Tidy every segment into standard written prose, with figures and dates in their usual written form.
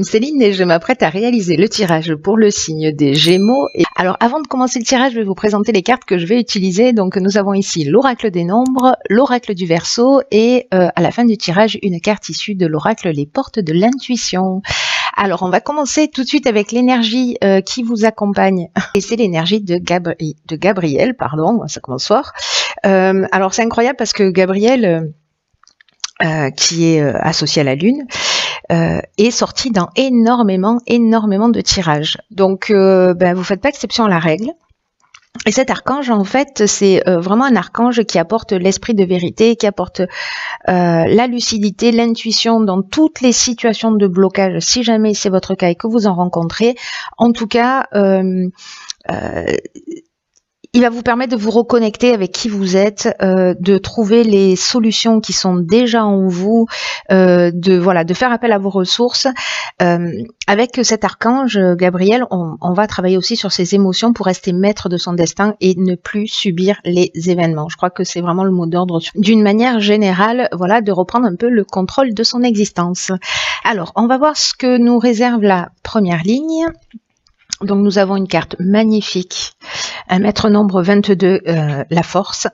Céline et je m'apprête à réaliser le tirage pour le signe des Gémeaux. Alors avant de commencer le tirage, je vais vous présenter les cartes que je vais utiliser. Donc nous avons ici l'oracle des nombres, l'oracle du Verseau et à la fin du tirage, une carte issue de l'oracle Les Portes de l'intuition. Alors on va commencer tout de suite avec l'énergie qui vous accompagne. Et c'est l'énergie de Gabriel, pardon, ça commence fort. Alors c'est incroyable parce que Gabriel, qui est associé à la Lune, est sorti dans énormément de tirages. Donc, vous faites pas exception à la règle. Et cet archange, en fait, c'est vraiment un archange qui apporte l'esprit de vérité, qui apporte la lucidité, l'intuition dans toutes les situations de blocage, si jamais c'est votre cas et que vous en rencontrez. En tout cas, il va vous permettre de vous reconnecter avec qui vous êtes, de trouver les solutions qui sont déjà en vous, de faire appel à vos ressources. Avec cet archange Gabriel, on va travailler aussi sur ses émotions pour rester maître de son destin et ne plus subir les événements. Je crois que c'est vraiment le mot d'ordre. D'une manière générale, voilà, de reprendre un peu le contrôle de son existence. Alors, on va voir ce que nous réserve la première ligne. Donc nous avons une carte magnifique, un maître nombre 22, la force.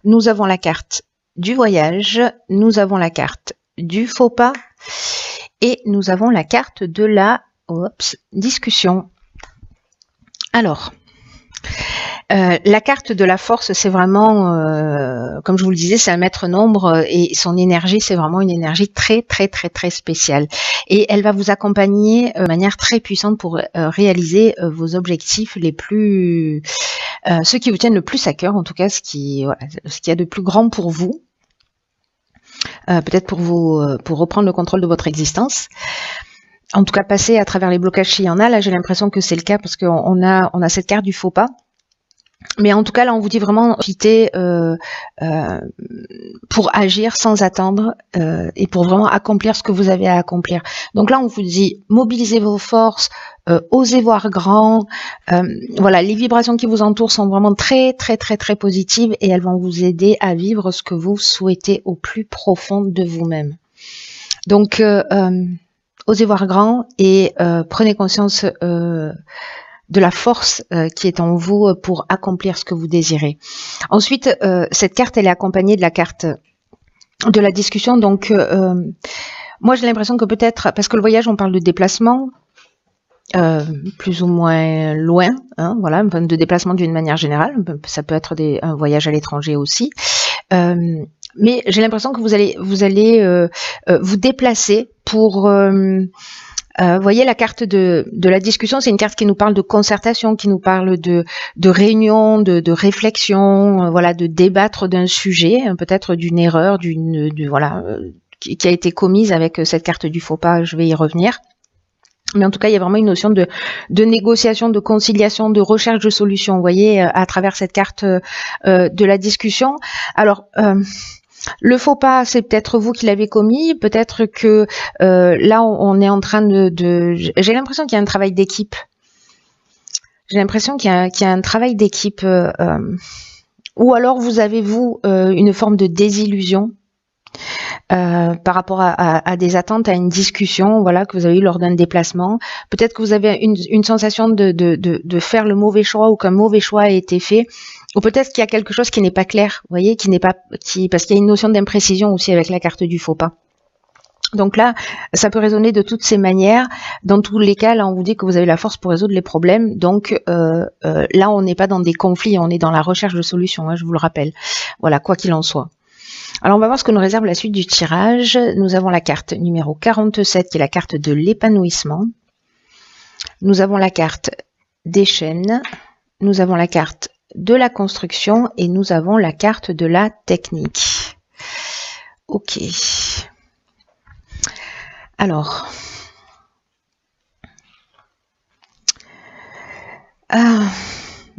Nous avons la carte du voyage, nous avons la carte du faux pas et nous avons la carte de la discussion. Alors, la carte de la force, c'est vraiment, comme je vous le disais, c'est un maître nombre et son énergie, c'est vraiment une énergie très spéciale. Et elle va vous accompagner de manière très puissante pour réaliser vos objectifs les plus, ceux qui vous tiennent le plus à cœur, en tout cas ce qui y a de plus grand pour vous. Peut-être pour reprendre le contrôle de votre existence. En tout cas, passer à travers les blocages s'il y en a. Là, j'ai l'impression que c'est le cas parce qu'on a cette carte du faux pas. Mais en tout cas, là, on vous dit vraiment profiter pour agir sans attendre et pour vraiment accomplir ce que vous avez à accomplir. Donc là, on vous dit mobilisez vos forces, osez voir grand. Voilà, les vibrations qui vous entourent sont vraiment très positives et elles vont vous aider à vivre ce que vous souhaitez au plus profond de vous-même. Donc, osez voir grand et prenez conscience de la force qui est en vous pour accomplir ce que vous désirez. Ensuite, cette carte, elle est accompagnée de la carte de la discussion. Donc, moi, j'ai l'impression que peut-être, parce que le voyage, on parle de déplacement, plus ou moins loin, hein, voilà, de déplacement d'une manière générale. Ça peut être un voyage à l'étranger aussi. Mais j'ai l'impression que vous allez vous déplacer pour... voyez la carte de la discussion, c'est une carte qui nous parle de concertation, qui nous parle de réunion, de réflexion, voilà, de débattre d'un sujet, peut-être d'une erreur, qui a été commise avec cette carte du faux pas. Je vais y revenir. Mais en tout cas, il y a vraiment une notion de négociation, de conciliation, de recherche de solutions, vous voyez, à travers cette carte de la discussion. Alors, le faux pas, c'est peut-être vous qui l'avez commis, peut-être que là, on est en train j'ai l'impression qu'il y a un travail d'équipe. J'ai l'impression qu'il y a un travail d'équipe. Ou alors, vous avez, une forme de désillusion par rapport à des attentes, à une discussion, voilà, que vous avez eu lors d'un déplacement. Peut-être que vous avez une sensation de faire le mauvais choix ou qu'un mauvais choix a été fait. Ou peut-être qu'il y a quelque chose qui n'est pas clair, vous voyez, parce qu'il y a une notion d'imprécision aussi avec la carte du faux pas. Donc là, ça peut résonner de toutes ces manières. Dans tous les cas, là, on vous dit que vous avez la force pour résoudre les problèmes. Donc là, on n'est pas dans des conflits, on est dans la recherche de solutions, hein, je vous le rappelle. Voilà, quoi qu'il en soit. Alors, on va voir ce que nous réserve la suite du tirage. Nous avons la carte numéro 47, qui est la carte de l'épanouissement. Nous avons la carte des chaînes. Nous avons la carte de la construction et nous avons la carte de la technique. Ok. Alors,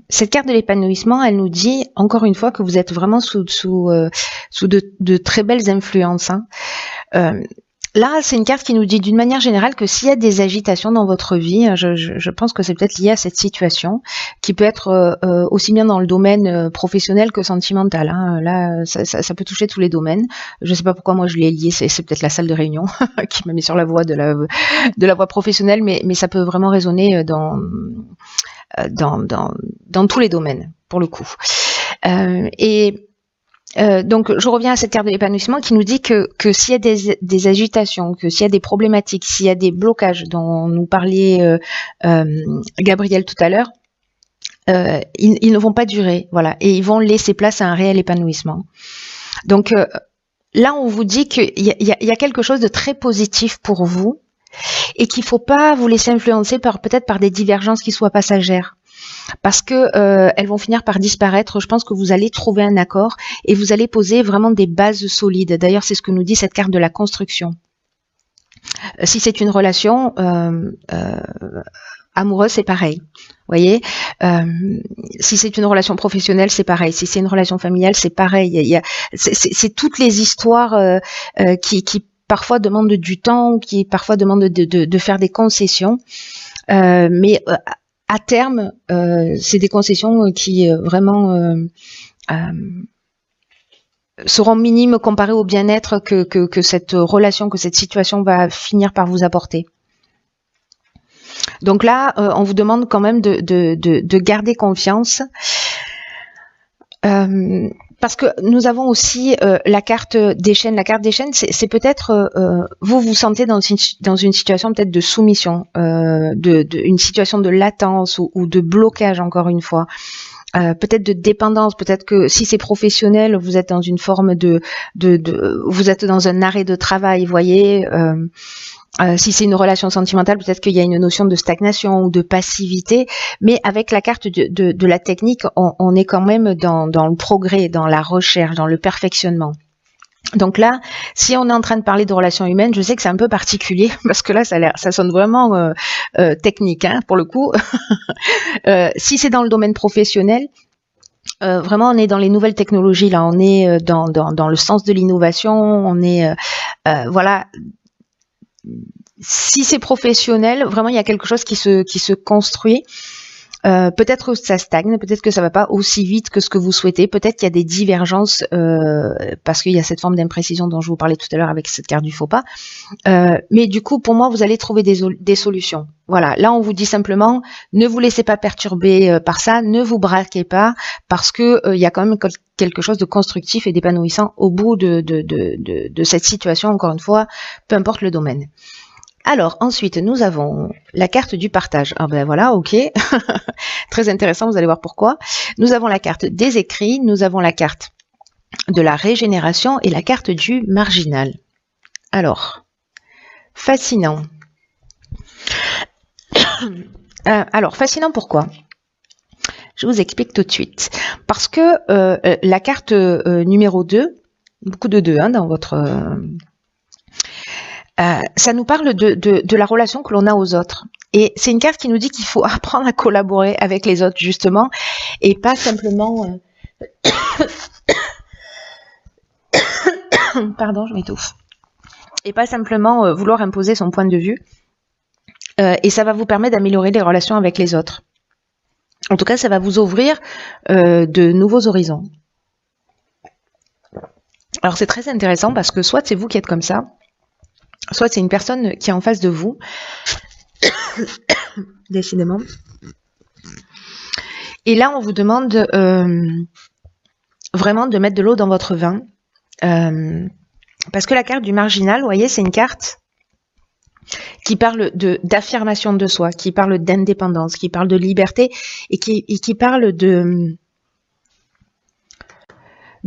cette carte de l'épanouissement, elle nous dit encore une fois que vous êtes vraiment sous de très belles influences. Hein. Là, c'est une carte qui nous dit d'une manière générale que s'il y a des agitations dans votre vie, je pense que c'est peut-être lié à cette situation, qui peut être aussi bien dans le domaine professionnel que sentimental. Hein. Là, ça peut toucher tous les domaines. Je sais pas pourquoi moi je l'ai lié, c'est peut-être la salle de réunion qui m'a mis sur la voie de la voie professionnelle, mais ça peut vraiment résonner dans tous les domaines, pour le coup. Donc, je reviens à cette carte de l'épanouissement qui nous dit que s'il y a des agitations, que s'il y a des problématiques, s'il y a des blocages dont nous parlait Gabriel tout à l'heure, ils ne vont pas durer, voilà, et ils vont laisser place à un réel épanouissement. Donc là, on vous dit qu'il y a quelque chose de très positif pour vous et qu'il ne faut pas vous laisser influencer peut-être par des divergences qui soient passagères. Parce que elles vont finir par disparaître. Je pense que vous allez trouver un accord et vous allez poser vraiment des bases solides. D'ailleurs, c'est ce que nous dit cette carte de la construction. Si c'est une relation amoureuse, c'est pareil. Vous voyez, si c'est une relation professionnelle, c'est pareil. Si c'est une relation familiale, c'est pareil. C'est toutes les histoires qui parfois demandent du temps, qui parfois demandent de faire des concessions. Mais à terme, c'est des concessions qui vraiment seront minimes comparées au bien-être que cette relation, que cette situation va finir par vous apporter. Donc là, on vous demande quand même de garder confiance. Parce que nous avons aussi la carte des chaînes. La carte des chaînes, c'est peut-être vous vous sentez dans une situation peut-être de soumission, une situation de latence ou de blocage encore une fois. Peut-être de dépendance, peut-être que si c'est professionnel, vous êtes dans une forme vous êtes dans un arrêt de travail, vous voyez. Si c'est une relation sentimentale, peut-être qu'il y a une notion de stagnation ou de passivité, mais avec la carte de la technique, on est quand même dans le progrès, dans la recherche, dans le perfectionnement. Donc là, si on est en train de parler de relations humaines, je sais que c'est un peu particulier, parce que là, ça sonne vraiment technique, hein, pour le coup. Si c'est dans le domaine professionnel, vraiment, on est dans les nouvelles technologies, là, on est dans le sens de l'innovation, on est, voilà. Si c'est professionnel, vraiment il y a quelque chose qui se construit. Peut-être que ça stagne, peut-être que ça va pas aussi vite que ce que vous souhaitez, peut-être qu'il y a des divergences parce qu'il y a cette forme d'imprécision dont je vous parlais tout à l'heure avec cette carte du faux pas. Mais du coup, pour moi, vous allez trouver des solutions. Voilà, là on vous dit simplement, ne vous laissez pas perturber par ça, ne vous braquez pas, parce que il y a quand même quelque chose de constructif et d'épanouissant au bout de cette situation, encore une fois, peu importe le domaine. Alors, ensuite, nous avons la carte du partage. Ah ben voilà, ok. Très intéressant, vous allez voir pourquoi. Nous avons la carte des écrits, nous avons la carte de la régénération et la carte du marginal. Alors, fascinant. Alors, fascinant pourquoi ? Je vous explique tout de suite. Parce que la carte numéro 2, beaucoup de 2 hein, dans votre... ça nous parle de la relation que l'on a aux autres. Et c'est une carte qui nous dit qu'il faut apprendre à collaborer avec les autres, justement, et pas simplement... Pardon, je m'étouffe. Et pas simplement vouloir imposer son point de vue. Et ça va vous permettre d'améliorer les relations avec les autres. En tout cas, ça va vous ouvrir de nouveaux horizons. Alors, c'est très intéressant parce que soit c'est vous qui êtes comme ça, soit c'est une personne qui est en face de vous, décidément. Et là, on vous demande vraiment de mettre de l'eau dans votre vin. Parce que la carte du marginal, vous voyez, c'est une carte qui parle d'affirmation de soi, qui parle d'indépendance, qui parle de liberté et qui parle de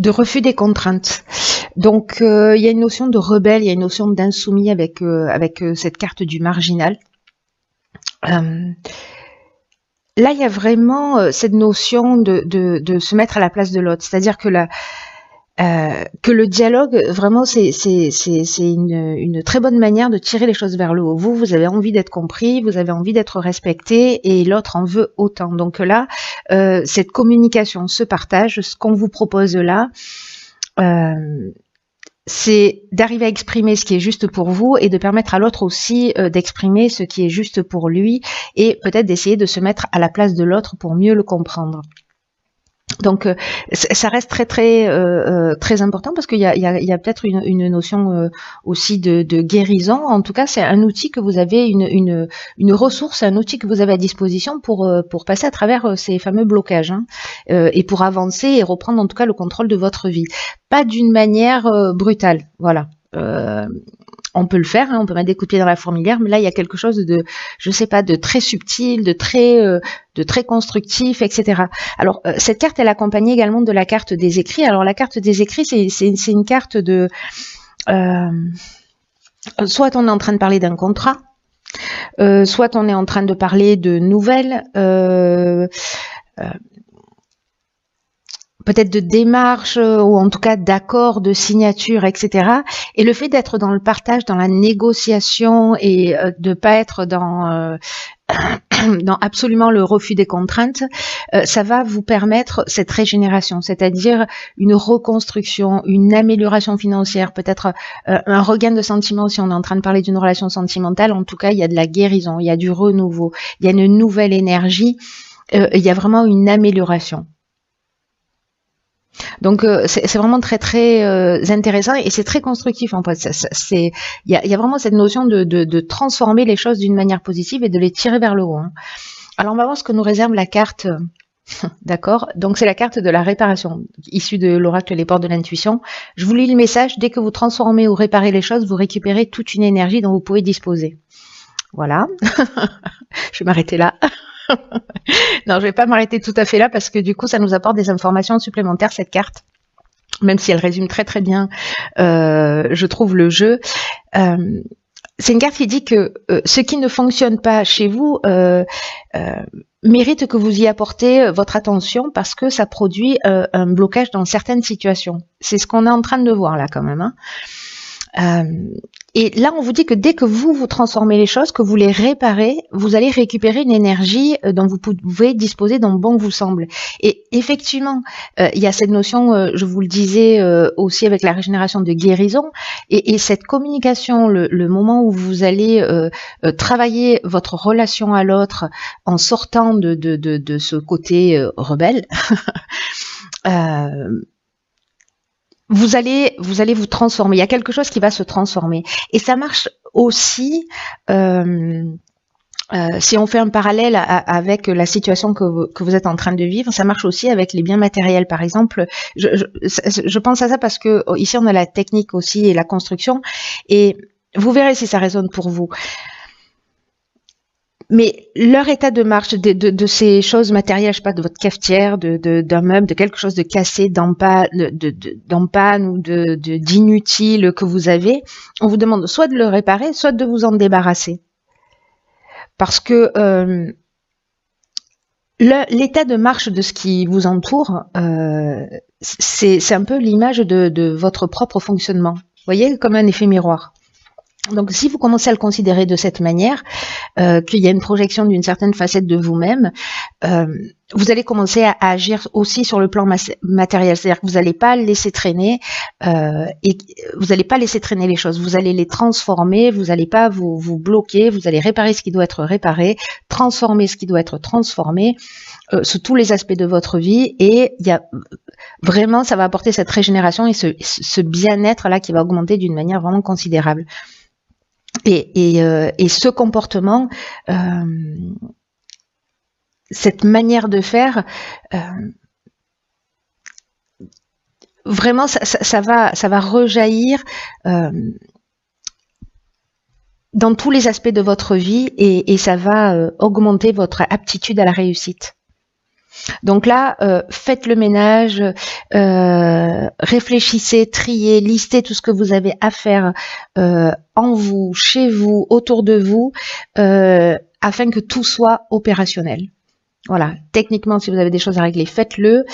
refus des contraintes. Donc, il y a une notion de rebelle, il y a une notion d'insoumis avec cette carte du marginal. Là, il y a vraiment cette notion de se mettre à la place de l'autre. C'est-à-dire que le dialogue, vraiment, c'est une très bonne manière de tirer les choses vers le haut. Vous avez envie d'être compris, vous avez envie d'être respecté, et l'autre en veut autant. Donc là, cette communication, ce partage, ce qu'on vous propose là, c'est d'arriver à exprimer ce qui est juste pour vous et de permettre à l'autre aussi d'exprimer ce qui est juste pour lui et peut-être d'essayer de se mettre à la place de l'autre pour mieux le comprendre. Donc ça reste très important parce qu'il y a peut-être une notion aussi de guérison. En tout cas, c'est un outil que vous avez, une ressource, un outil que vous avez à disposition pour passer à travers ces fameux blocages et pour avancer et reprendre en tout cas le contrôle de votre vie. Pas d'une manière brutale, voilà. On peut le faire, on peut mettre des coups de pied dans la fourmilière, mais là il y a quelque chose de, je sais pas, de très subtil, de très constructif, etc. Alors cette carte, elle est accompagnée également de la carte des écrits. Alors la carte des écrits, c'est une carte de, soit on est en train de parler d'un contrat, soit on est en train de parler de nouvelles. Peut-être de démarches ou en tout cas d'accords, de signatures, etc. Et le fait d'être dans le partage, dans la négociation et de pas être dans absolument le refus des contraintes, ça va vous permettre cette régénération, c'est-à-dire une reconstruction, une amélioration financière, peut-être un regain de sentiments si on est en train de parler d'une relation sentimentale. En tout cas, il y a de la guérison, il y a du renouveau, il y a une nouvelle énergie, il y a vraiment une amélioration. Donc c'est vraiment très intéressant et c'est très constructif en fait. Il y a vraiment cette notion de transformer les choses d'une manière positive et de les tirer vers le haut. Alors on va voir ce que nous réserve la carte. D'accord. Donc c'est la carte de la réparation, issue de l'oracle Les Portes de l'Intuition. Je vous lis le message. Dès que vous transformez ou réparez les choses, vous récupérez toute une énergie dont vous pouvez disposer. Voilà. Je vais m'arrêter là. Non, je vais pas m'arrêter tout à fait là parce que du coup, ça nous apporte des informations supplémentaires, cette carte. Même si elle résume très bien, je trouve, le jeu. C'est une carte qui dit que ce qui ne fonctionne pas chez vous mérite que vous y apportez votre attention parce que ça produit un blocage dans certaines situations. C'est ce qu'on est en train de voir là quand même. Et là, on vous dit que dès que vous transformez les choses, que vous les réparez, vous allez récupérer une énergie dont vous pouvez disposer dont bon vous semble. Et effectivement, il y a cette notion, je vous le disais aussi avec la régénération, de guérison. Et cette communication, le moment où vous allez travailler votre relation à l'autre en sortant de ce côté rebelle, vous allez vous transformer. Il y a quelque chose qui va se transformer. Et ça marche aussi, si on fait un parallèle avec la situation que vous êtes en train de vivre, ça marche aussi avec les biens matériels. Par exemple, je pense à ça parce que ici on a la technique aussi et la construction. Et vous verrez si ça résonne pour vous. Mais leur état de marche de ces choses matérielles, je sais pas, de votre cafetière, d'un meuble, de quelque chose de cassé, d'en panne ou d'inutile que vous avez, on vous demande soit de le réparer, soit de vous en débarrasser. Parce que l'état de marche de ce qui vous entoure, c'est un peu l'image de votre propre fonctionnement. Vous voyez, comme un effet miroir. Donc, si vous commencez à le considérer de cette manière, qu'il y a une projection d'une certaine facette de vous-même, vous allez commencer à agir aussi sur le plan matériel. C'est-à-dire que vous n'allez pas laisser traîner et vous n'allez pas laisser traîner les choses. Vous allez les transformer. Vous n'allez pas vous bloquer. Vous allez réparer ce qui doit être réparé, transformer ce qui doit être transformé sous tous les aspects de votre vie. Et il y a vraiment, ça va apporter cette régénération et ce bien-être là qui va augmenter d'une manière vraiment considérable. Et ce comportement, cette manière de faire, vraiment, ça va rejaillir dans tous les aspects de votre vie et ça va augmenter votre aptitude à la réussite. Donc là, faites le ménage, réfléchissez, triez, listez tout ce que vous avez à faire en vous, chez vous, autour de vous, afin que tout soit opérationnel. Voilà, techniquement, si vous avez des choses à régler, faites-le,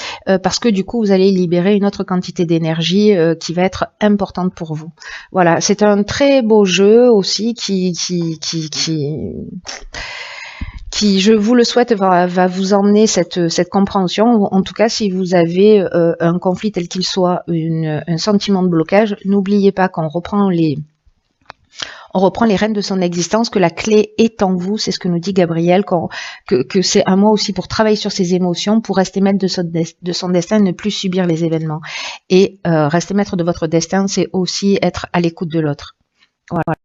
parce que du coup, vous allez libérer une autre quantité d'énergie qui va être importante pour vous. Voilà, c'est un très beau jeu aussi qui qui, je vous le souhaite, va vous emmener cette compréhension. En tout cas, si vous avez un conflit tel qu'il soit, un sentiment de blocage, n'oubliez pas qu'on reprend les rênes de son existence, que la clé est en vous, c'est ce que nous dit Gabriel, que c'est à moi aussi pour travailler sur ses émotions, pour rester maître de son destin, ne plus subir les événements. Et rester maître de votre destin, c'est aussi être à l'écoute de l'autre. Voilà.